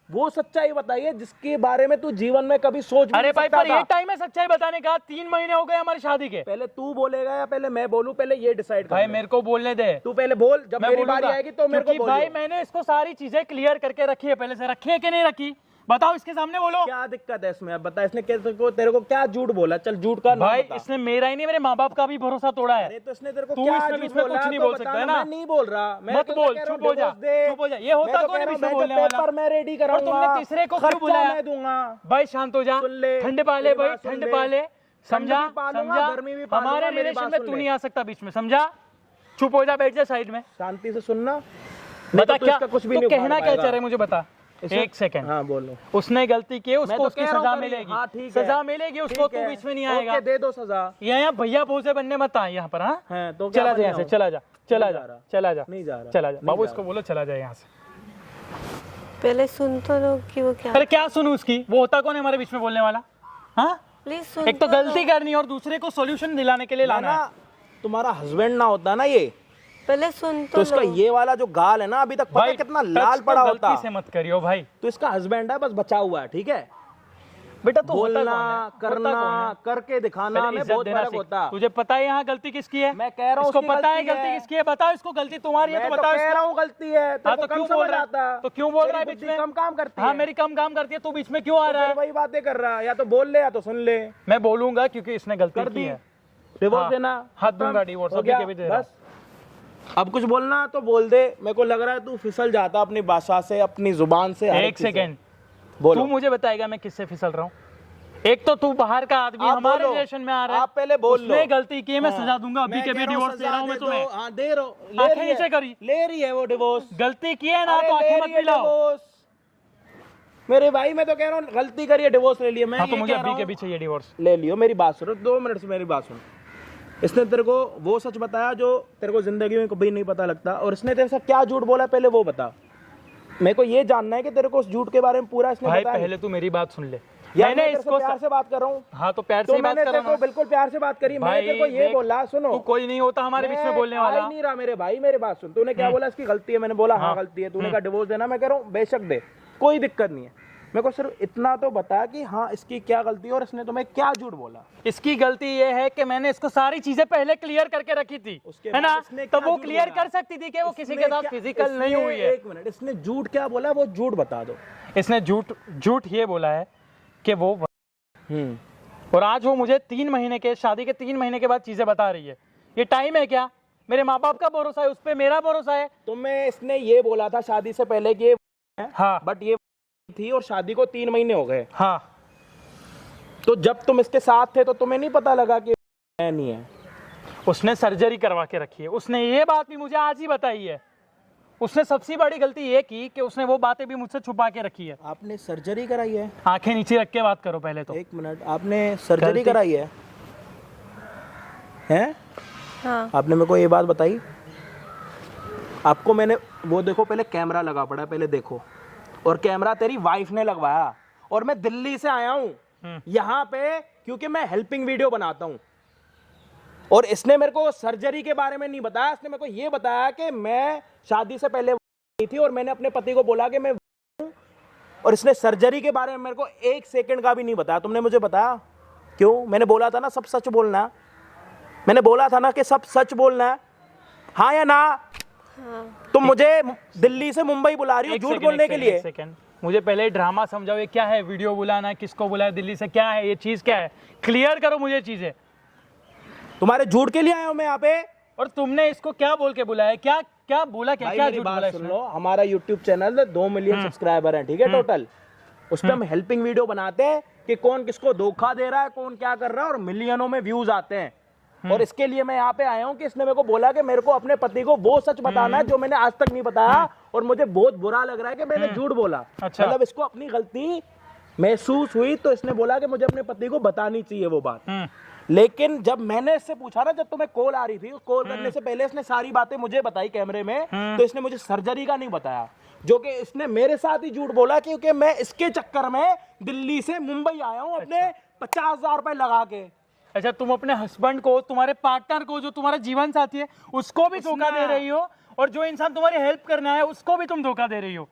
वो सच्चाई बताई है जिसके बारे में तू जीवन में कभी सोच भी अरे नहीं भाई सकता पर था। ये टाइम है सच्चाई बताने का। 3 महीने हो गए हमारी शादी के। पहले तू बोलेगा या पहले मैं बोलूं? पहले ये डिसाइड कर भाई ले। मेरे को बोलने दे, तू पहले बोल, जब मैं मेरी बारी बोलूंगा। आएगी तो मेरे को क्योंकि भाई बोलियो। मैंने इसको सारी चीजें क्लियर करके रखी है पहले से। रखी है कि नहीं रखी? बताओ, इसके सामने बोलो। क्या दिक्कत है इसमें? अब बता, इसने तेरे को क्या झूठ बोला? चल झूठ का नाम भाई बता। इसने मेरा ही नहीं, मेरे माँ बाप का भी भरोसा तोड़ा है। अरे तो इसने तेरे को तू क्या इसमें झूठ बीच में बोला? कुछ नहीं तो बोल बता सकता है ना, ना। मैं नहीं बोल रहा। मैं मत तो बोल, कह रहा हूं, चुप हो जा, डिवोर्स दे। चुप हो जा। ये होता मैं तो कौन है कह रहा हूं, बीच में मैं बोलने जो वाला? पेपर मैं रेडी और कराऊंगा, तुमने तीसरे को क्यों खर्चा बुलाया? मैं दूंगा। भाई शांत हो जा, सुन ले, ठंड पाले मेरी भाई, बात सुन ठंड ले। पाले। समझा? ठंड भी पालूंगा, समझा? गर्मी भी पालूंगा, हमारे मेरी रिलेशन बात में सुन तू ले। नहीं आ सकता बीच में, समझा? चुप हो जा, बैठ जा साइड में। शांति से सुनना। बता तो क्या इसका कुछ भी तू नहीं कहना उखाड़ क्या चाह पाएगा। रहे मुझे बता। एक सेकंड। हाँ बोलो। उसने गलती की है, मैं उसको तो उसकी कह रहा हूं सजा करी। मिलेगी। हाँ, ठीक है। सजा मिलेगी उसको, ठीक तू है। बीच में नहीं ओके, आएगा। दे दो सजा। यहाँ भैया भूसे बनने मत आए यहाँ पर। हाँ हैं, तो क्या चला जा बन यहाँ से, जाऊं? चला जा, चला नहीं जा, जा रहा। चला जा, नहीं जा रहा। चला जा। नहीं बाबू जा इसको बोलो चला जाए यहाँ से। पहले सुन तो लो कि वो क्या। अरे क्या सुनूं उसकी? वो होता कौन है हमारे बीच में बोलने वाला? हाँ प्लीज सुन एक तो लो। गलती करनी और दूसरे को सॉल्यूशन दिलाने के लिए मैं लाना है। ना तुम्हारा हस्बैंड ना होता ना ये, पहले सुन तो तो इसका लो। ये वाला जो गाल है ना, अभी तक पता है कितना टच लाल तो पड़ा गलती होता। से मत करियो भाई। तो इसका हस्बैंड है, बस बचा हुआ है, ठीक है? बेटा तो होता बोलना, कौन है? होता करना, कौन है? करके दिखाना पहले में इज्जत बहुत देना फर्क सीख। होता। तुझे पता है यहाँ गलती किसकी है? मैं कह रहा हूँ इसको उसकी पता है गलती गलती है। किसकी है? बताओ इसको, गलती तुम्हारी है मैं तो तो बताओ कह इसको। रहा हूँ गलती है। हाँ तेरे तो को कम क्यों समझ बोल रहा आता। है? तो क्यों बोल रहा है तेरी बीच बुद्धि में? कम काम करती हाँ है। मेरी कम काम करती है, तू बीच में क्यों आ रहा फिर है? वही बातें कर रहा है, या तो बोल ले या तो सुन ले। मैं बोलूंगा क्योंकि इसने गलती कर की दी। है। डिवोर्स हाँ, देना। हाथ दूंगा डिवोर्स, हो अभी गया, के भी दे रहा हूं। बस। अब कुछ बोलना तो बोल दे। मेरे को लग रहा है तू फिसल जाता अपनी भाषा से, अपनी जुबान से। हर एक चीज़ से। सेकेंड, बोलो। तू मुझे बताएगा मैं किससे फिसल रहा हूँ? एक तो तू बाहर का आदमी आप हमारे बोलो। रिलेशन में आ रहा है। आप पहले बोल लो। उसने गलती की है, मैं हाँ। सजा दूंगा। अभी मैं के भी कह रहा हूँ डिवोर्स दे रहा हूँ मैं सजा तुम्हें। दे दो। हाँ दे रहो। ले आंखें रही है। नीचे करी। ले रही है वो डिवोर्स। गलती की है ना अरे तो ले आंखें रही मत है मिलाओ। डिवोर्स। मेरे भाई मैं तो कह रहा हूँ गलती करिए, डिवोर्स ले लिया। मैं हाँ तो ये मुझे कह अभी रहा के हूँ, भी चाहिए डिवोर्स। ले लियो। मेरी बात सुनो, 2 मिनट से मेरी बात सुनो। इसने तेरे को वो सच बताया जो तेरे को जिंदगी में कभी नहीं पता लगता, और इसने तेरे से क्या झूठ बोला पहले वो बता। मेरे को ये जानना है कि तेरे को उस झूठ के बारे में पूरा इसने भाई बताया। पहले तू मेरी बात सुन ले। यार मैंने मैं तेरे से इसको प्यार से बात कर रहा हूँ। हाँ तो प्यार तो से बात मैंने कर तेरे रहा को बिल्कुल प्यार से बात करी। मैंने तेरे को ये देख, बोला, सुनो तू कोई नहीं होता हमारे बीच में बोलने आ वाला। ही नहीं रहा मेरे भाई, मेरी बात सुन। तूने क्या बोला? इसकी गलती है। मैंने बोला हाँ गलती है। तूने कहा डिवोर्स देना, मैं कह रहा हूँ बेशक दे, कोई दिक्कत नहीं है। मेरे को सिर्फ इतना तो बता कि हाँ इसकी क्या गलती है और इसने तुम्हें क्या झूठ बोला। इसकी गलती ये है कि मैंने इसको सारी चीजें पहले क्लियर करके रखी थी, उसके है ना, बाद इसने तो क्या वो झूठ क्लियर बोला? कर सकती थी कि वो किसी के साथ इसने फिजिकल क्या- नहीं हुई है। एक मिनट, इसने झूठ क्या बोला, वो झूठ बता दो। इसने झूठ ये बोला है कि वो और आज वो मुझे 3 महीने के शादी के 3 महीने के बाद चीजें बता रही है। ये टाइम है क्या? मेरे माँ बाप का भरोसा है, उस पर मेरा भरोसा है। तुम्हें इसने ये बोला था शादी से पहले कि ये हाँ, बट ये थी और शादी को 3 महीने हो गए। हाँ, तो जब तुम इसके साथ थे तो तुम्हें नहीं पता लगा कि नहीं है? उसने सर्जरी करवा के रखी है। उसने ये बात भी मुझे आज ही बताई है। उसने सबसे बड़ी गलती ये की कि उसने वो बातें भी मुझसे छुपा के रखी है। आपने सर्जरी कराई है? आंखें नीचे रख के बात करो पहले तो। एक मिनट, आपने सर्जरी गलती- कराई है? हैं? हाँ। आपने मेरे को ये बात बताई? आपको मैंने वो देखो, पहले कैमरा लगा पड़ा है, पहले देखो। और कैमरा तेरी वाइफ ने लगवाया और मैं दिल्ली से आया हूँ यहाँ पे क्योंकि मैं हेल्पिंग वीडियो बनाता हूँ। और इसने मेरे को सर्जरी के बारे में नहीं बताया, इसने मेरे को ये बताया कि मैं शादी से पहले थी और मैंने अपने पति को बोला कि मैं हूँ। और इसने सर्जरी के बारे में मेरे को 1 सेकंड का भी नहीं बताया। तुमने मुझे बताया क्यों? मैंने बोला था ना सब सच बोलना। मैंने बोला था ना कि सब सच बोलना है, हाँ या ना? हाँ। तुम मुझे दिल्ली से मुंबई बुला रही हो झूठ बोलने के लिए? सेकंड, मुझे पहले ड्रामा समझाओ। ये क्या है? वीडियो बुलाना, किसको बुलाया दिल्ली से, क्या है ये चीज? क्या है? क्लियर करो मुझे चीजें। तुम्हारे झूठ के लिए आया हूं मैं यहाँ पे। और तुमने इसको क्या बोल के बुलाया? क्या क्या बोला? क्या भाई क्या मेरी झूठ बात बोला सुन इसने? लो, हमारा YouTube चैनल 2 मिलियन सब्सक्राइबर हैं, ठीक है टोटल। उस पर हम हेल्पिंग वीडियो बनाते हैं कि कौन किसको धोखा दे रहा है, कौन क्या कर रहा है, और मिलियनों में व्यूज आते हैं। और इसके लिए मैं यहाँ पे आया हूँ कि इसने मेरे को बोला कि मेरे को अपने पति को वो सच बताना है जो मैंने आज तक नहीं बताया, और मुझे बहुत बुरा लग रहा है कि मैंने झूठ बोला। अच्छा। मतलब इसको अपनी गलती महसूस हुई तो इसने बोला कि मुझे अपने पति को बतानी चाहिए वो बात। लेकिन जब मैंने इससे पूछा ना, जब तुम्हें कॉल आ रही थी, कॉल करने से पहले इसने सारी बातें मुझे बताई कैमरे में, तो इसने मुझे सर्जरी का नहीं बताया, जो कि इसने मेरे साथ ही झूठ बोला क्योंकि मैं इसके चक्कर में दिल्ली से मुंबई आया हूँ अपने 50,000 रुपए लगा के। अच्छा, तुम अपने हस्बैंड को, तुम्हारे पार्टनर को, जो तुम्हारा जीवन साथी है, उसको भी धोखा दे रही हो, और जो इंसान तुम्हारी हेल्प करना है उसको भी तुम धोखा दे रही हो।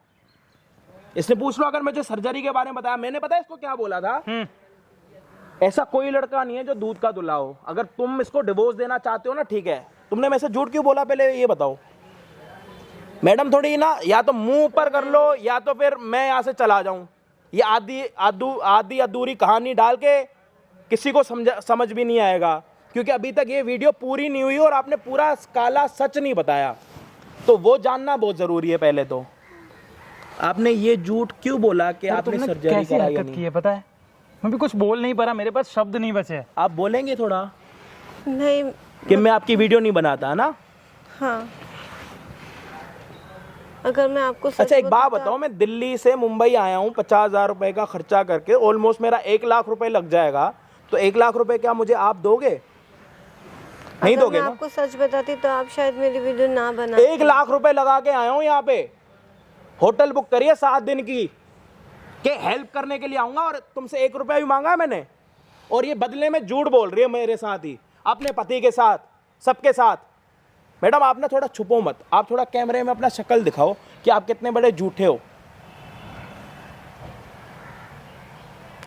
इसने पूछ लो अगर मुझे सर्जरी के बारे में बताया, मैंने पता है इसको क्या बोला था? ऐसा कोई लड़का नहीं है जो दूध का धुला हो। अगर तुम इसको डिवोर्स देना चाहते हो ना, ठीक है। तुमने मेरे से झूठ क्यों बोला पहले ये बताओ? मैडम थोड़ी ना, या तो मुंह ऊपर कर लो या तो फिर मैं यहाँ से चला जाऊं। ये आधी अधूरी कहानी डाल के किसी को समझ भी नहीं आएगा, क्योंकि अभी तक ये वीडियो पूरी नहीं हुई और आपने पूरा काला सच नहीं बताया, तो वो जानना बहुत जरूरी है। पहले तो आपने ये झूठ क्यों बोला कि आपने सर्जरी कैसी कराई या हरकत की नहीं? है पता है? मैं भी कुछ बोल नहीं पा रहा, मेरे पास शब्द नहीं बचे। आप बोलेंगे थोड़ा नहीं। कि मैं आपकी वीडियो नहीं बनाता ना? हाँ। अगर मैं आपको सच अच्छा एक बात बताऊं- बताओ, मैं दिल्ली से मुंबई आया हूँ 50,000 रुपए का खर्चा करके, ऑलमोस्ट मेरा 1 लाख रुपए लग जाएगा, तो 1 लाख रुपए क्या मुझे आप दोगे? नहीं अगर दोगे मैं ना? आपको सच बताती तो आप शायद मेरी वीडियो ना बना। 1 लाख रुपए लगा के आया हूँ यहाँ पे, होटल बुक करिए 7 दिन की, के हेल्प करने के लिए आऊंगा, और तुमसे 1 रुपया भी मांगा है मैंने, और ये बदले में झूठ बोल रही है मेरे साथ ही, अपने पति के साथ, सबके साथ। मैडम आप ना थोड़ा छुपो मत, आप थोड़ा कैमरे में अपना शक्ल दिखाओ कि आप कितने बड़े झूठे हो।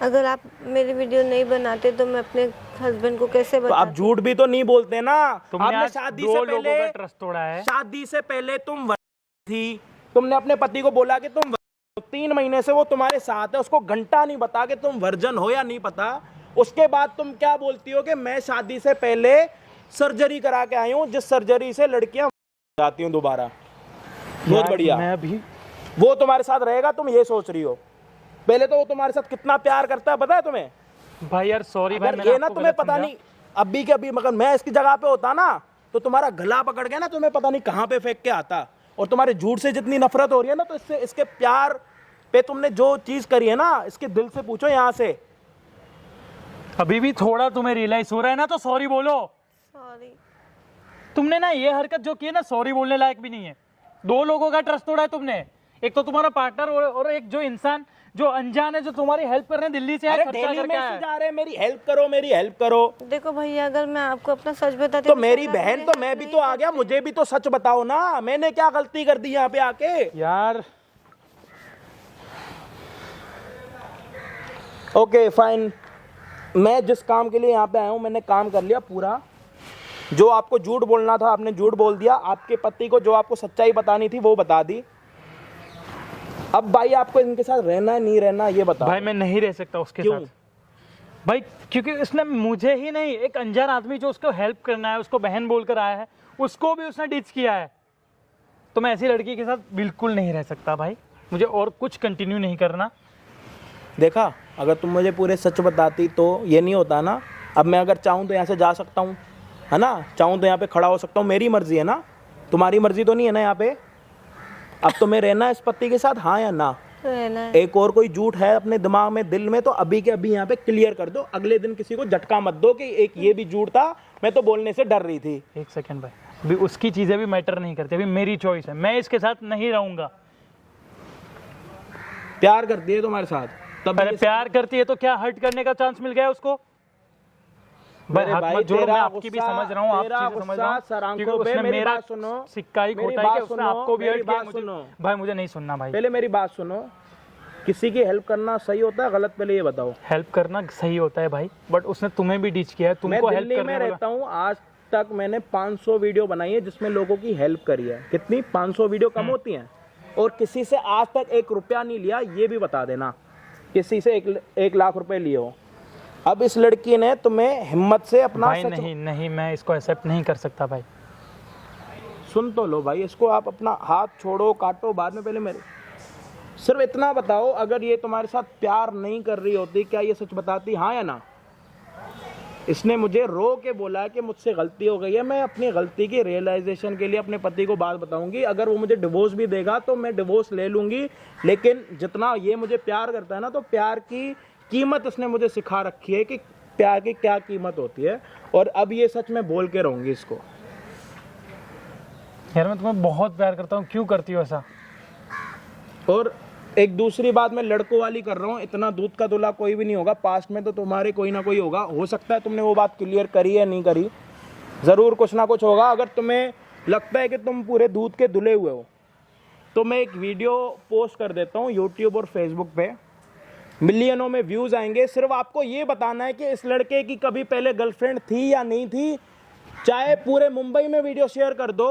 अगर आप मेरी वीडियो नहीं बनाते तो मैं अपने हस्बैंड को कैसे तो आप बताती? झूठ भी तो नहीं बोलते ना। तुमने आपने आज शादी 2 से लोगों पहले का ट्रस्ट तोड़ा है। शादी से पहले तुम थी, तुमने अपने पति को बोला कि तुम 3 महीने से वो तुम्हारे साथ है, उसको घंटा नहीं बता कि तुम वर्जन हो या नहीं पता। उसके बाद तुम क्या बोलती हो कि मैं शादी से पहले सर्जरी करा के आई हूँ, जिस सर्जरी से लड़कियां जाती हूँ दोबारा। बहुत यार, बढ़िया। मैं अभी वो तुम्हारे साथ रहेगा, तुम ये सोच रही हो। पहले तो वो तुम्हारे साथ कितना प्यार करता है पता है तुम्हें? भाई यार सॉरी भाई, अगर मैंने ये ना आपको तुम्हें गलत पता समझा। नहीं, अभी के अभी मगर मैं इसकी जगह पे होता ना, तो तुम्हारा गला पकड़ के ना तुम्हें पता नहीं कहाँ पे फेंक के आता। और तुम्हारे झूठ से जितनी नफरत हो रही है ना, तो इससे, इसके प्यार पे तुमने जो चीज करी है ना, इसके दिल से पूछो यहाँ से। अभी भी थोड़ा तुम्हें रियलाइज हो रहा है ना, तो सॉरी बोलो। सॉरी। तुमने ना ये हरकत जो की है ना, सॉरी बोलने लायक भी नहीं है। 2 लोगों का ट्रस्ट तोड़ा है तुमने, एक तो तुम्हारा पार्टनर और एक जो इंसान जो अनजान है, जो तुम्हारी हेल्प कर रहे हैं दिल्ली से आए, अरे खर्चा डेली करके आया मैसेज है। आ रहे हैं, मेरी हेल्प करो, मेरी हेल्प करो। देखो भैया, अगर मैं आपको अपना सच बताती तो मेरी शायद आप बहन, मेरी तो हेल्प मैं भी नहीं तो आ गया, मुझे भी तो सच बताओ ना, मैंने क्या गलती कर दी यहाँ पे आके? यार ओके फाइन, मैं जिस काम के लिए यहाँ पे आया हूँ मैंने काम कर लिया पूरा। जो आपको झूठ बोलना था आपने झूठ बोल दिया, आपके पति को जो आपको सच्चाई बतानी थी वो बता दी। अब भाई आपको इनके साथ रहना है नहीं रहना ये बताओ। भाई मैं नहीं रह सकता उसके क्यों? साथ भाई, क्योंकि उसने मुझे ही नहीं, एक अनजान आदमी जो उसको हेल्प करना है, उसको बहन बोलकर आया है, उसको भी उसने डिच किया है। तो मैं ऐसी लड़की के साथ बिल्कुल नहीं रह सकता भाई, मुझे और कुछ कंटिन्यू नहीं करना। देखा, अगर तुम मुझे पूरे सच बताती तो ये नहीं होता ना। अब मैं अगर चाहूँ तो यहाँ से जा सकता हूँ, है ना, चाहूँ तो यहाँ पे खड़ा हो सकता हूँ, मेरी मर्जी है ना, तुम्हारी मर्जी तो नहीं है ना यहाँ पे। अब तुम्हें रहना है इस पति के साथ, हाँ या ना? रहना है। एक और कोई झूठ है अपने दिमाग में, दिल में, तो अभी के अभी यहाँ पे क्लियर कर दो। अगले दिन किसी को झटका मत दो कि एक ये भी झूठ था, मैं तो बोलने से डर रही थी। एक सेकंड भाई, अभी उसकी चीजें भी मैटर नहीं करती, अभी मेरी चॉइस है, मैं इसके साथ नहीं रहूंगा। प्यार करती है तुम्हारे साथ तब अरे प्यार करती है तो क्या हर्ट करने का चांस मिल गया उसको? भाई मेरे हाथ भाई, मत जोड़ो, मैं तेरा आपकी भी गुस्सा- समझ रहा हूँ, आप तेरा चीजें समझ गुस्सा रहा हूँ, सरांखों क्योंकि पे। उसने मेरी मेरा बात सुनो, सिक्का ही मेरी खोटा है कि बात उसने सुनो, आपको भी मेरी हर्ट किया, बात मुझे सुनो। भाई मुझे नहीं सुनना भाई। पहले मेरी बात सुनो, किसी की हेल्प करना सही होता है गलत, पहले ये बताओ। हेल्प करना सही होता है भाई, बट उसने तुम्हें भी डिच किया है, मैं तुमको हेल्प दिल्ली में करने वाला। रहता हूँ, आज तक मैंने 500 वीडियो बनाई है जिसमें लोगों की हेल्प करी है। कितनी? 500 वीडियो कम होती हैं? और किसी से आज तक 1 रुपया नहीं लिया, ये भी बता देना। किसी से 1 लाख रुपए लिए हो। अब इस लड़की ने तुम्हें हिम्मत से अपना भाई सच नहीं नहीं, मैं इसको एक्सेप्ट नहीं कर सकता भाई। सुन तो लो भाई, इसको आप अपना हाथ छोड़ो, काटो बाद में, पहले मेरे सिर्फ इतना बताओ, अगर ये तुम्हारे साथ प्यार नहीं कर रही होती क्या ये सच बताती, हाँ या ना? इसने मुझे रो के बोला कि मुझसे गलती हो गई है, मैं अपनी गलती की रियलाइजेशन के लिए अपने पति को बात बताऊंगी। अगर वो मुझे डिवोर्स भी देगा तो मैं डिवोर्स ले लूंगी, लेकिन जितना ये मुझे प्यार करता है ना, तो प्यार की कीमत इसने मुझे सिखा रखी है कि प्यार की क्या कीमत होती है। और अब ये सच मैं बोल के रहूंगी इसको। यार मैं तुम्हें बहुत प्यार करता हूँ, क्यों करती हो ऐसा? और एक दूसरी बात मैं लड़कों वाली कर रहा हूँ, इतना दूध का दूल्हा कोई भी नहीं होगा, पास्ट में तो तुम्हारे कोई ना कोई होगा। हो सकता है तुमने वो बात क्लियर करी है नहीं करी, ज़रूर कुछ ना कुछ होगा। अगर तुम्हें लगता है कि तुम पूरे दूध के धुले हुए हो तो मैं एक वीडियो पोस्ट कर देता हूँ यूट्यूब और फेसबुक पे, मिलियनों में व्यूज़ आएंगे। सिर्फ आपको ये बताना है कि इस लड़के की कभी पहले गर्लफ्रेंड थी या नहीं थी। चाहे पूरे मुंबई में वीडियो शेयर कर दो,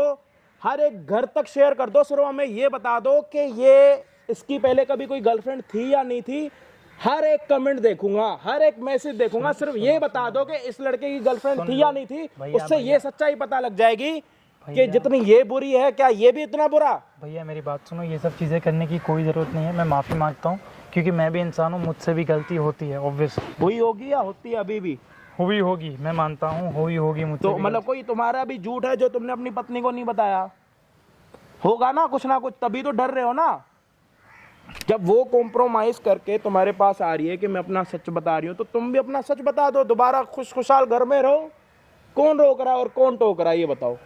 हर एक घर तक शेयर कर दो, सिर्फ हमें ये बता दो कि ये इसकी पहले कभी कोई गर्लफ्रेंड थी या नहीं थी। हर एक कमेंट देखूंगा, हर एक मैसेज देखूंगा, सिर्फ ये बता दो कि इस लड़के की गर्लफ्रेंड थी या नहीं थी। उससे ये सच्चाई पता लग जाएगी कि जितनी ये बुरी है क्या ये भी इतना बुरा। भैया मेरी बात सुनो, ये सब चीज़ें करने की कोई ज़रूरत नहीं है, मैं माफ़ी मांगता हूँ, क्योंकि मैं भी इंसान हूँ, मुझसे भी गलती होती है, ऑब्वियस हुई होगी या होती है अभी भी? हुई होगी, मैं मानता हूँ, हुई होगी मुझसे तो भी मतलब कोई तुम्हारा भी झूठ है जो तुमने अपनी पत्नी को नहीं बताया होगा ना कुछ, तभी तो डर रहे हो ना। जब वो कॉम्प्रोमाइज करके तुम्हारे पास आ रही है कि मैं अपना सच बता रही हूँ, तो तुम भी अपना सच बता दो, दोबारा खुशखुशाल घर में रहो। कौन रोक रहा है और कौन टोक रहा है ये बताओ।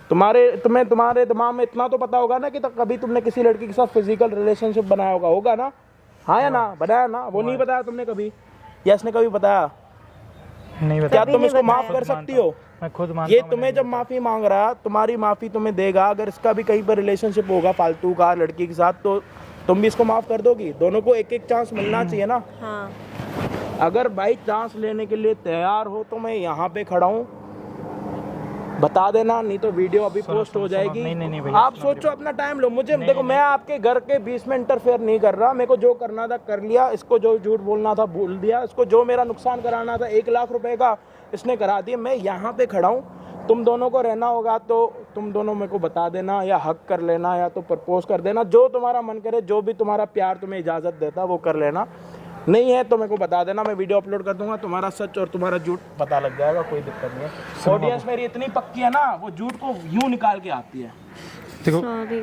तुम्हारे दिमाग में इतना तो पता होगा ना कि कभी तुमने किसी लड़की के साथ फिजिकल रिलेशनशिप बनाया होगा ना, हाँ या ना? बनाया ना? वो नहीं बताया तुमने कभी, या इसने कभी बताया? नहीं क्या बताया। तुम इसको माफ कर सकती हो? मैं खुद मानता ये हूँ, तुम्हें जब माफी मांग रहा, तुम्हारी माफी तुम्हें देगा। अगर इसका भी कहीं पर रिलेशनशिप होगा फालतू का लड़की के साथ, तो तुम भी इसको माफ कर दोगी? दोनों को एक एक चांस मिलना चाहिए ना। हाँ। अगर बाई चांस लेने के लिए तैयार हो तो मैं यहाँ पे खड़ा हूँ, बता देना, नहीं तो वीडियो अभी पोस्ट हो जाएगी। नहीं भैया, आप सोचो, अपना टाइम लो। मुझे देखो, मैं आपके घर के बीच में इंटरफेयर नहीं कर रहा। मेरे को जो करना था कर लिया, इसको जो झूठ बोलना था बोल दिया, इसको जो मेरा नुकसान कराना था 1 लाख रुपए का इसने करा दिया। मैं यहाँ पे खड़ा हूँ, तुम दोनों को रहना होगा तो तुम दोनों मेरे को बता देना, या हक कर लेना या तो प्रपोज कर देना, जो तुम्हारा मन करे, जो भी तुम्हारा प्यार तुम्हें इजाज़त देता वो कर लेना। नहीं है तो मेरे को बता देना, मैं वीडियो अपलोड कर दूंगा, तुम्हारा सच और तुम्हारा झूठ पता लग जाएगा, कोई दिक्कत नहीं है। ऑडियंस मेरी इतनी पक्की है ना, वो झूठ को यूं निकाल के आती है। देखो सॉरी।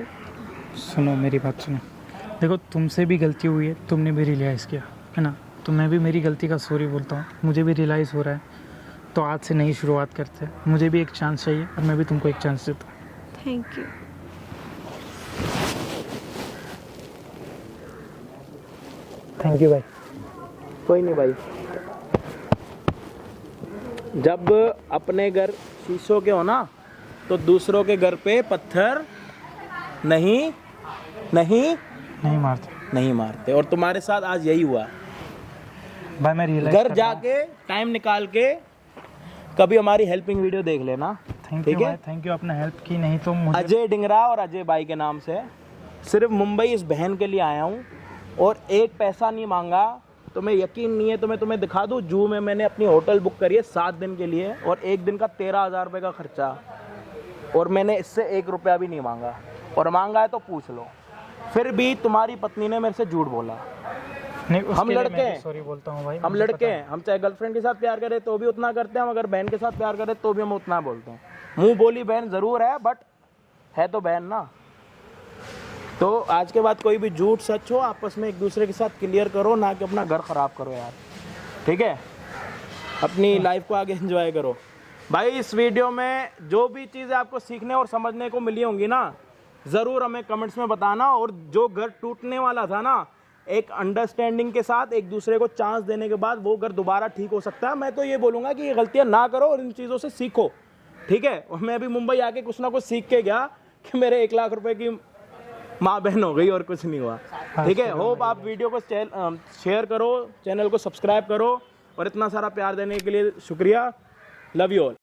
सुनो मेरी बात सुनो, देखो तुमसे भी गलती हुई है, तुमने भी रियलाइज़ किया है ना, तो मैं भी मेरी गलती का सॉरी बोलता हूँ, मुझे भी रियलाइज़ हो रहा है। तो आज से नई शुरुआत करते हैं, मुझे भी एक चांस चाहिए और मैं भी तुमको एक चांस देता हूँ। Thank you. थैंक यू भाई। कोई नहीं भाई, जब अपने घर शीशों के हो ना, तो दूसरों के घर पे पत्थर नहीं नहीं मारते। मारते। और तुम्हारे साथ आज यही हुआ। भाई मैं रियलाइज घर जाके टाइम निकाल के कभी हमारी हेल्पिंग वीडियो देख लेना। थैंक ठीक यू है? भाई, थैंक यू, आपने हेल्प की, नहीं तो मुझे अजय डिंगरा और अजय भाई के नाम से सिर्फ मुंबई इस बहन के लिए आया हूँ और एक पैसा नहीं मांगा। तो मैं यकीन नहीं है तो मैं तुम्हें दिखा दूँ, जू में मैंने अपनी होटल बुक करी है 7 दिन के लिए और एक दिन का 13,000 रुपये का खर्चा, और मैंने इससे 1 रुपया भी नहीं मांगा, और मांगा है तो पूछ लो। फिर भी तुम्हारी पत्नी ने मेरे से झूठ बोला। नहीं, हम लड़के हैं, सॉरी बोलता हूँ भाई, हम मुझे लड़के हैं, हम चाहे गर्लफ्रेंड के साथ प्यार करें तो भी उतना करते हैं, हम अगर बहन के साथ प्यार करें तो भी हम उतना बोलते हैं। मुंह बोली बहन जरूर है, बट है तो बहन ना। तो आज के बाद कोई भी झूठ सच हो आपस में एक दूसरे के साथ क्लियर करो, ना कि अपना घर खराब करो यार। ठीक है, अपनी लाइफ को आगे एंजॉय करो। भाई इस वीडियो में जो भी चीज़ें आपको सीखने और समझने को मिली होंगी ना, ज़रूर हमें कमेंट्स में बताना। और जो घर टूटने वाला था ना, एक अंडरस्टैंडिंग के साथ एक दूसरे को चांस देने के बाद वो घर दोबारा ठीक हो सकता है। मैं तो ये बोलूँगा कि ये गलतियाँ ना करो और इन चीज़ों से सीखो। ठीक है, और मैं भी मुंबई आके कुछ ना कुछ सीख के गया कि मेरे 1 लाख रुपए की माँ बहन हो गई और कुछ नहीं हुआ। ठीक है, होप आप वीडियो को शेयर करो, चैनल को सब्सक्राइब करो, और इतना सारा प्यार देने के लिए शुक्रिया। Love you all.